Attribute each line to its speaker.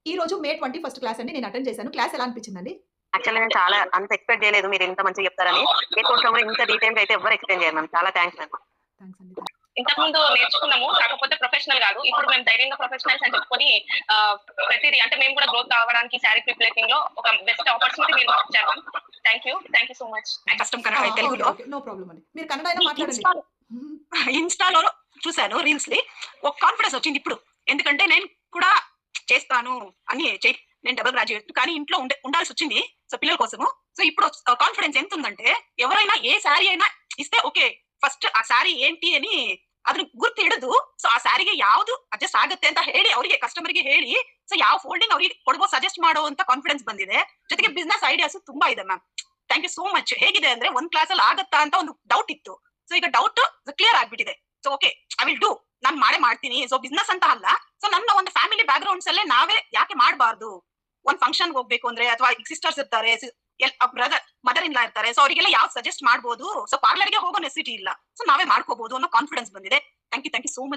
Speaker 1: ఈ రోజు మే 21 క్లాస్ అండి. నేను అటెండ్ చేశాను. క్లాస్ ఎలా అనిపించిందండి?
Speaker 2: యాక్చువల్లీ నేను చాలా అంత ఎక్స్‌పెక్ట్ చేయలేదు మీరు ఇంత మంచిగా చెప్తారని. ఏ కోర్స్‌లో కూడా ఇంత డీటెయిల్‌గా అయితే ఎవ్వరు ఎక్స్‌ప్లెయిన్ చేయరు మ్యామ్. చాలా థాంక్స్ మ్యామ్.
Speaker 1: థాంక్స్ అండి.
Speaker 3: ఇంతకుముందు నేర్చుకున్నాము. కాకపోతే ప్రొఫెషనల్ గాదు. ఇప్పుడు మేము ధైర్యంగా ప్రొఫెషనల్స్ అని చెప్పుకొని ప్రతిది అంటే మేము కూడా గ్రోత్ కావడానికి శారీ ప్రిపరేటింగ్‌లో ఒక బెస్ట్ ఆపర్చునిటీ మీరు మాకు ఇచ్చారు ma'am. Thank you so much.
Speaker 4: కష్టం కన్నడ
Speaker 1: ఓకే.
Speaker 4: తెలుగులో.
Speaker 1: ఓకే. నో ప్రాబ్లమ్ అండి. మీరు కన్నడ అయినా మాట్లాడండి.
Speaker 4: ఇన్‌స్టాలో చూసాను రీల్స్‌ని. ఒక కాన్ఫిడెన్స్ వచ్చింది ఇప్పుడు. ఎందుకంటే నేను కూడా చేస్తాను అని నేను డబుల్ గ్రాడ్యుయేట్ కానీ ఇంట్లో ఉండాల్సొచ్చింది. సో పిల్లల కోసము. సో ఇప్పుడు కాన్ఫిడెన్స్ ఎంతుందంటే ఎవరైనా ఏ శారీ అయినా ಇಷ್ಟೇ ಓಕೆ ಫಸ್ಟ್ ಆ ಸ್ಯಾರಿ ఏంటి అని ಅದನ್ನ ಗುರ್ತು ಹಿಡಿದು ಸೊ ಆ ಸ್ಯಾರಿಗೆ ಯಾವುದು ಅಡ್ಜಸ್ಟ್ ಆಗುತ್ತೆ ಅಂತ ಹೇಳಿ ಅವರಿಗೆ ಕಸ್ಟಮರ್ಗೆ ಹೇಳಿ ಸೊ ಯಾವ ಫೋಲ್ಡಿಂಗ್ ಅವರಿಗೆ ಕೊಡಬಹುದು ಸಜೆಸ್ಟ್ ಮಾಡುವಂತ ಕಾನ್ಫಿಡೆನ್ಸ್ ಬಂದಿದೆ. ಜೊತೆಗೆ ಬಿಸ್ನೆಸ್ ಐಡಿಯಾಸ್ ತುಂಬಾ ಇದೆ ma'am. Thank you so much. ಹೇಗಿದೆ ಅಂದ್ರೆ ಒಂದ್ ಕ್ಲಾಸ್ ಅಲ್ಲಿ ಆಗತ್ತಾ ಅಂತ ಒಂದು ಡೌಟ್ ಇತ್ತು. ಸೊ ಈಗ ಡೌಟ್ ಕ್ಲಿಯರ್ ಆಗ್ಬಿಟ್ಟಿದೆ. So okay I will do ನಾನು ಮಾಡ್ತೀನಿ. ಸೊ ಬಿಸ್ನೆಸ್ ಅಂತ ಅಲ್ಲ. ಸೊ ನನ್ನ ಒಂದು ಫ್ಯಾಮಿಲಿ ಬ್ಯಾಕ್ ಗ್ರೌಂಡ್ಸ್ ಅಲ್ಲೇ ನಾವೇ ಯಾಕೆ ಮಾಡಬಾರ್ದು. ಒಂದ್ ಫಂಕ್ಷನ್ ಹೋಗ್ಬೇಕು ಅಂದ್ರೆ ಅಥವಾ ಸಿಸ್ಟರ್ಸ್ ಇರ್ತಾರೆ ಬ್ರದರ್ ಮದರ್ ಇನ್ ಲಾ ಇರ್ತಾರೆ. ಸೊ ಅವರಿಗೆಲ್ಲ ಯಾವ್ದು ಸಜೆಸ್ಟ್ ಮಾಡಬಹುದು. ಸೊ ಪಾರ್ಲರ್ಗೆ ಹೋಗೋ ನೆಸಿಟಿ ಇಲ್ಲ. ಸೊ ನಾವೇ ಮಾಡ್ಕೋಬಹುದು ಅನ್ನೋ ಕಾನ್ಫಿಡೆನ್ಸ್ ಬಂದಿದೆ. Thank you so much.